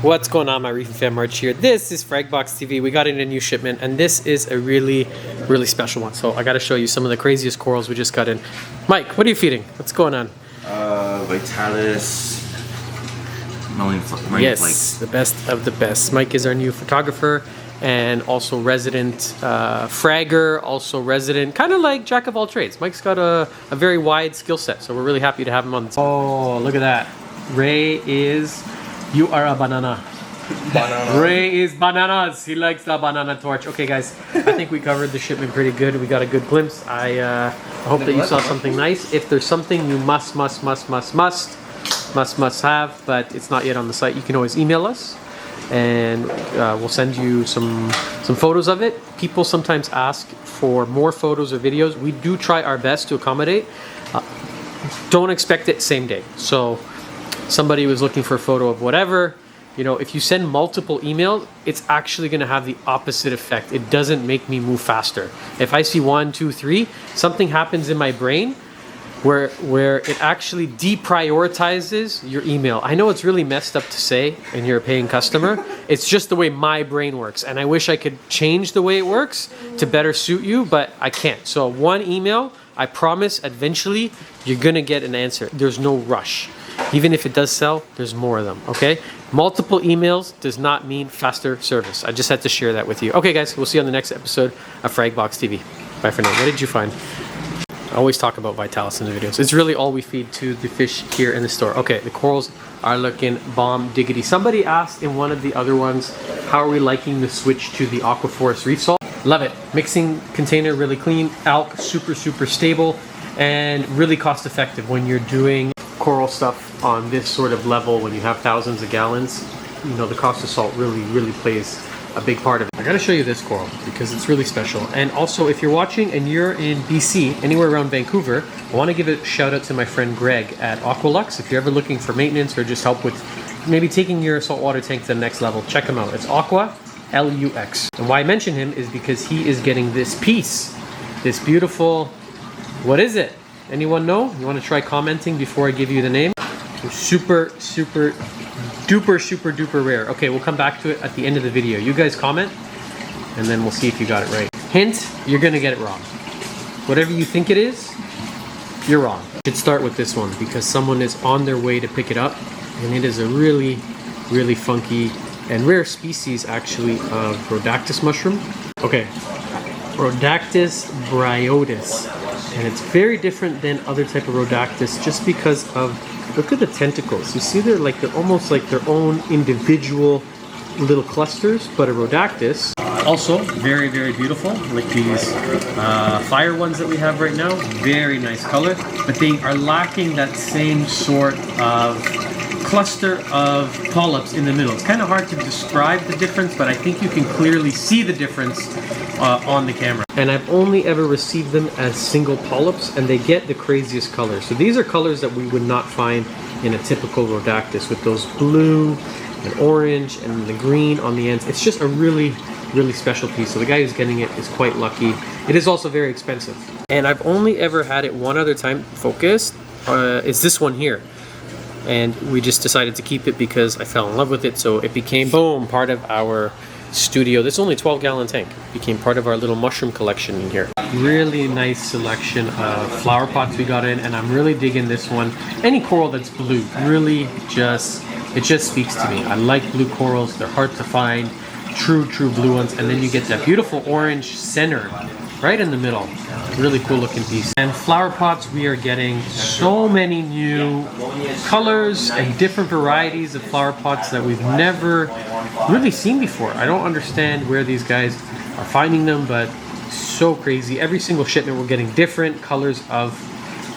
What's going on, my Reef and Fan March here? This is Fragbox TV. We got in a new shipment, and this is a really special one. So I got to show you some of the craziest corals we just got in. Mike, what are you feeding? What's going on? Vitalis. Marine yes, flakes. The best of the best. Mike is our new photographer and also resident fragger, also resident, kind of like jack of all trades. Mike's got a very wide skill set, so we're really happy to have him on. Oh, look at that. Ray is... You are a banana. Banana. Ray is bananas. He likes the banana torch. Okay, guys, I think we covered the shipment pretty good. We got a good glimpse. I hope that you saw something nice. If there's something you must have, but it's not yet on the site, you can always email us, and we'll send you some photos of it. People sometimes ask for more photos or videos. We do try our best to accommodate. Don't expect it same day. So somebody was looking for a photo of whatever, you know, if you send multiple emails, it's actually going to have the opposite effect. It doesn't make me move faster. If I see 1, 2, 3, something happens in my brain where it actually deprioritizes your email. I know it's really messed up to say, and you're a paying customer. It's just the way my brain works, and I wish I could change the way it works to better suit you, but I can't. So one email, I promise eventually you're gonna get an answer. There's no rush. Even if it does sell, there's more of them, okay? Multiple emails does not mean faster service. I just had to share that with you. Okay, guys, we'll see you on the next episode of Fragbox TV. Bye for now. What did you find? I always talk about Vitalis in the videos. It's really all we feed to the fish here in the store. Okay, the corals are looking bomb diggity. Somebody asked in one of the other ones, how are we liking the switch to the Aquaforest reef salt? Love it. Mixing container, really clean. Alk, super stable, and really cost effective when you're doing coral stuff on this sort of level. When you have thousands of gallons, you know, the cost of salt really plays a big part of it. I gotta show you this coral because it's really special. And also, if you're watching and you're in BC, anywhere around Vancouver, I want to give a shout out to my friend Greg at Aqualux. If you're ever looking for maintenance or just help with maybe taking your saltwater tank to the next level, check him out. It's Aqua Lux. And why I mention him is because he is getting this piece, this beautiful, what is it? Anyone know? You want to try commenting before I give you the name? Super duper rare. Okay, we'll come back to it at the end of the video. You guys comment, and then we'll see if you got it right. Hint, you're gonna get it wrong. Whatever you think it is, you're wrong. You should start with this one because someone is on their way to pick it up, and it is a really funky and rare species actually of Rhodactis mushroom. Okay, Rhodactis bryotis. And it's very different than other type of Rhodactis just because of, look at the tentacles. You see they're almost like their own individual little clusters, but a Rhodactis. Also very beautiful, like these fire ones that we have right now. Very nice color, but they are lacking that same sort of cluster of polyps in the middle. It's kind of hard to describe the difference, but I think you can clearly see the difference on the camera. And I've only ever received them as single polyps, and they get the craziest colors. So these are colors that we would not find in a typical Rhodactis, with those blue and orange and the green on the ends. It's just a really special piece. So the guy who's getting it is quite lucky. It is also very expensive. And I've only ever had it one other time focused. Is this one here. And we just decided to keep it because I fell in love with it. So it became, boom, part of our studio. This is only a 12-gallon tank. It became part of our little mushroom collection in here. Really nice selection of flower pots we got in, and I'm really digging this one. Any coral that's blue, really it just speaks to me. I like blue corals. They're hard to find. True blue ones. And then you get that beautiful orange center right in the middle. Really cool looking piece. And flower pots, we are getting so many new colors and different varieties of flower pots that we've never really seen before. I don't understand where these guys are finding them, but so crazy. Every single shipment we're getting different colors of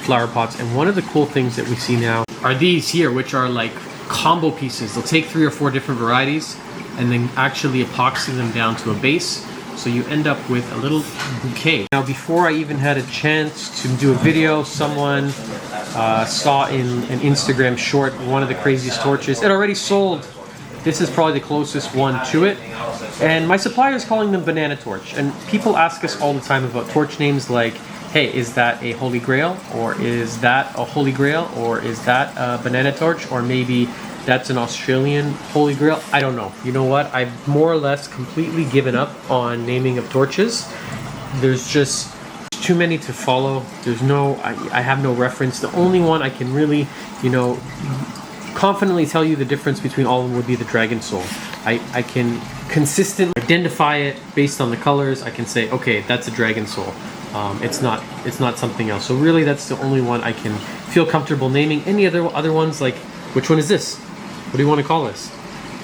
flower pots. And one of the cool things that we see now are these here, which are like combo pieces. They'll take 3 or 4 different varieties and then actually epoxy them down to a base. So you end up with a little bouquet. Now, before I even had a chance to do a video, someone saw in an Instagram short one of the craziest torches. It already sold. This is probably the closest one to it. And my supplier is calling them banana torch. And people ask us all the time about torch names like, hey, is that a holy grail? Or is that a holy grail? Or is that a banana torch? Or maybe that's an Australian holy grail. I don't know. You know what? I've more or less completely given up on naming of torches. There's just too many to follow. There's no, I have no reference. The only one I can really, you know, confidently tell you the difference between all of them would be the Dragon Soul. I can consistently identify it based on the colors. I can say, okay, that's a Dragon Soul. It's not something else. So really, that's the only one I can feel comfortable naming. Any other ones, like, which one is this? What do you want to call this?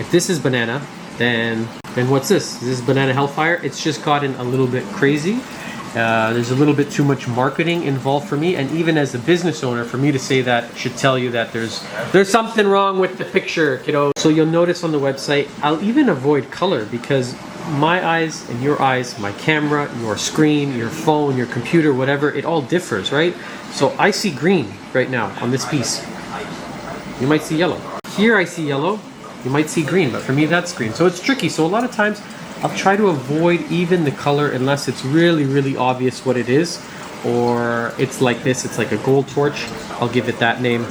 If this is banana, then what's this? This is Banana Hellfire. It's just gotten a little bit crazy. There's a little bit too much marketing involved for me, and even as a business owner, for me to say that should tell you that there's something wrong with the picture, kiddo. So you'll notice on the website, I'll even avoid color because my eyes and your eyes, my camera, your screen, your phone, your computer, whatever, it all differs, right? So I see green right now on this piece. You might see yellow. Here I see yellow. You might see green, but for me that's green. So it's tricky. So a lot of times I'll try to avoid even the color unless it's really, really obvious what it is, or it's like this, it's like a gold torch. I'll give it that name.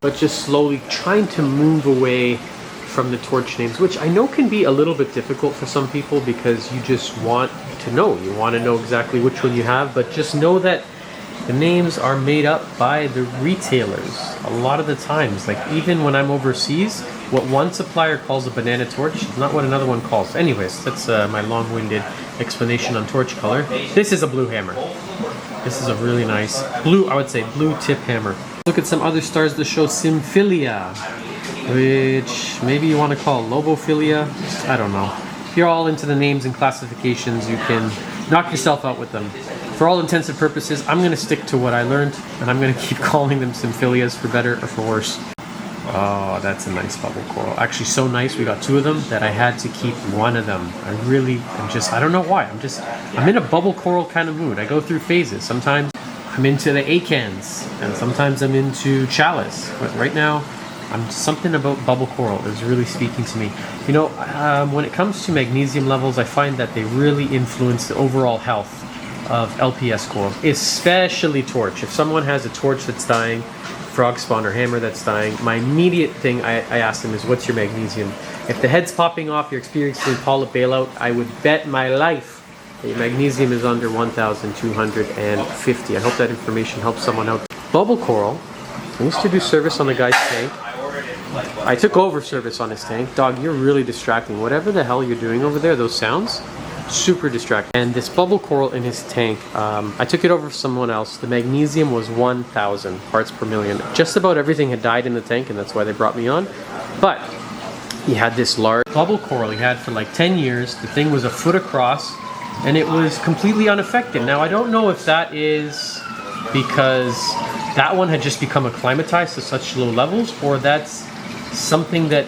But just slowly trying to move away from the torch names, which I know can be a little bit difficult for some people because you just want to know. You want to know exactly which one you have, but just know that the names are made up by the retailers. A lot of the times, like even when I'm overseas, what one supplier calls a banana torch is not what another one calls. Anyways, that's my long-winded explanation on torch color. This is a blue hammer. This is a really nice blue, I would say blue tip hammer. Look at some other stars that show Symphilia, which maybe you want to call Lobophilia. I don't know. If you're all into the names and classifications, you can knock yourself out with them. For all intents and purposes, I'm going to stick to what I learned, and I'm going to keep calling them Symphilias for better or for worse. Oh, that's a nice bubble coral. Actually, so nice. We got two of them that I had to keep one of them. I don't know why. I'm in a bubble coral kind of mood. I go through phases. Sometimes I'm into the acans, and sometimes I'm into chalice. But right now, something about bubble coral is really speaking to me. You know, when it comes to magnesium levels, I find that they really influence the overall health of LPS coral, especially torch. If someone has a torch that's dying, frog spawn or hammer that's dying, my immediate thing I ask them is, what's your magnesium? If the head's popping off, you're experiencing polyp bailout, I would bet my life that your magnesium is under 1,250. I hope that information helps someone out. Bubble coral, I used to do service on the guy's tank. I took over service on his tank. Dog, you're really distracting. Whatever the hell you're doing over there, those sounds, super distracting. And this bubble coral in his tank, I took it over for someone else. The magnesium was 1,000 parts per million. Just about everything had died in the tank, and that's why they brought me on. But he had this large bubble coral he had for like 10 years. The thing was a foot across, and it was completely unaffected. Now, I don't know if that is because that one had just become acclimatized to such low levels, or that's something that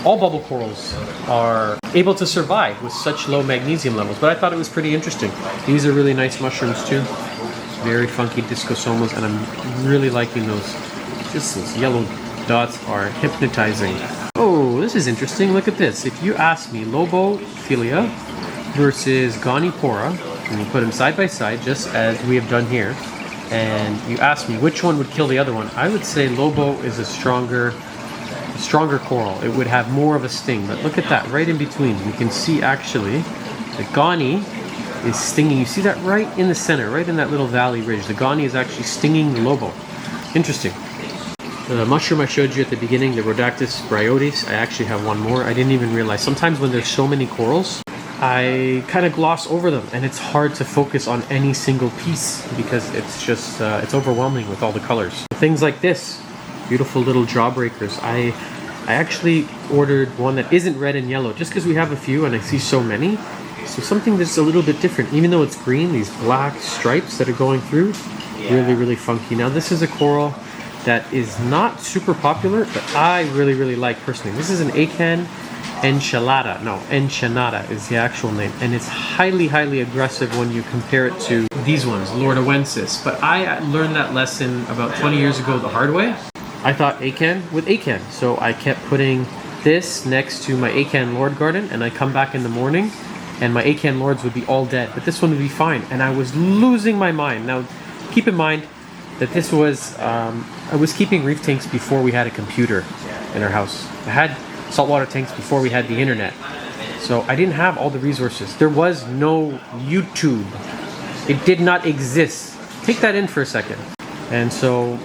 all bubble corals are able to survive with such low magnesium levels. But I thought it was pretty interesting. These are really nice mushrooms too. Very funky discosomas, and I'm really liking those. Just those yellow dots are hypnotizing. Oh, this is interesting. Look at this. If you ask me Lobophilia versus Gonipora, and you put them side by side, just as we have done here, and you ask me which one would kill the other one, I would say Lobo is a stronger coral. It would have more of a sting. But look at that, right in between. You can see actually the Goni is stinging. You see that right in the center, right in that little valley ridge. The Goni is actually stinging the Lobo. Interesting. The mushroom I showed you at the beginning, the Rhodactis bryotes, I actually have one more. I didn't even realize. Sometimes when there's so many corals, I kind of gloss over them, and it's hard to focus on any single piece because it's just, it's overwhelming with all the colors. Things like this, beautiful little jawbreakers. I actually ordered one that isn't red and yellow just because we have a few and I see so many. So something that's a little bit different. Even though it's green, these black stripes that are going through, really, really funky. Now this is a coral that is not super popular, but I really, really like personally. This is an Acan enchilada. No, enchinada is the actual name. And it's highly, highly aggressive when you compare it to these ones, Lordoensis. But I learned that lesson about 20 years ago the hard way. I thought Acan with Acan. So I kept putting this next to my Acan Lord garden, and I come back in the morning and my Acan Lords would be all dead, but this one would be fine. And I was losing my mind. Now, keep in mind that this was, I was keeping reef tanks before we had a computer. in our house. I had saltwater tanks before we had the internet. So I didn't have all the resources. There was no YouTube. It did not exist. Take that in for a second. And so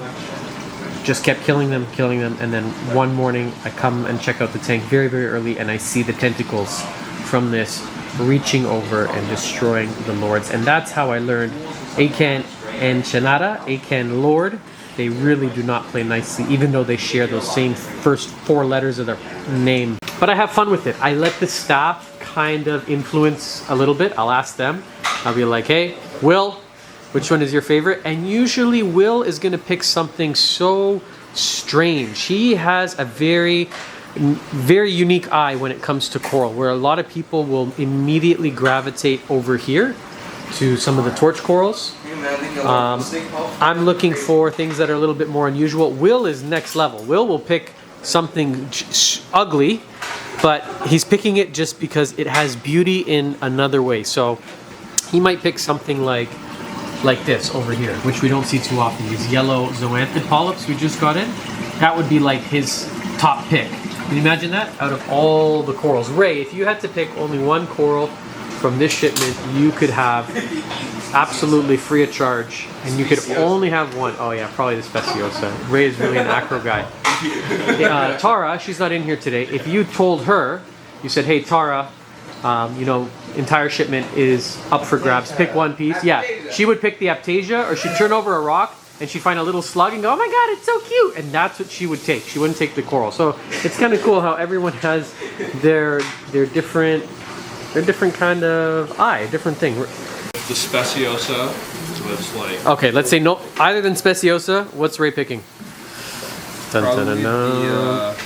just kept killing them, and then one morning I come and check out the tank very, very early, and I see the tentacles from this reaching over and destroying the lords. And that's how I learned Acan and Shanada, Acan Lord, they really do not play nicely, even though they share those same first 4 letters of their name. But I have fun with it. I let the staff kind of influence a little bit. I'll ask them. I'll be like, hey, Will, which one is your favorite? And usually Will is going to pick something so strange. He has a very unique eye when it comes to coral, where a lot of people will immediately gravitate over here to some of the torch corals. I'm looking for things that are a little bit more unusual. Will is next level. Will pick something ugly, but he's picking it just because it has beauty in another way. So he might pick something like this over here, which we don't see too often. These yellow zoanthid polyps we just got in. That would be like his top pick. Can you imagine that? Out of all the corals. Ray, if you had to pick only one coral from this shipment, you could have absolutely free of charge, and you could only have one. Oh yeah, probably the Speciosa. Ray is really an acro guy. Tara, she's not in here today. If you told her, you said, hey Tara, you know, entire shipment is up for grabs, pick one piece. Yeah, she would pick the Aptasia, or she'd turn over a rock and she'd find a little slug and go, oh my god, it's so cute, and that's what she would take. She wouldn't take the coral. So it's kind of cool how everyone has their different kind of eye, different thing. The Speciosa was like... Okay, let's say no, other than Speciosa, what's Ray picking? Dun, dun, dun, dun.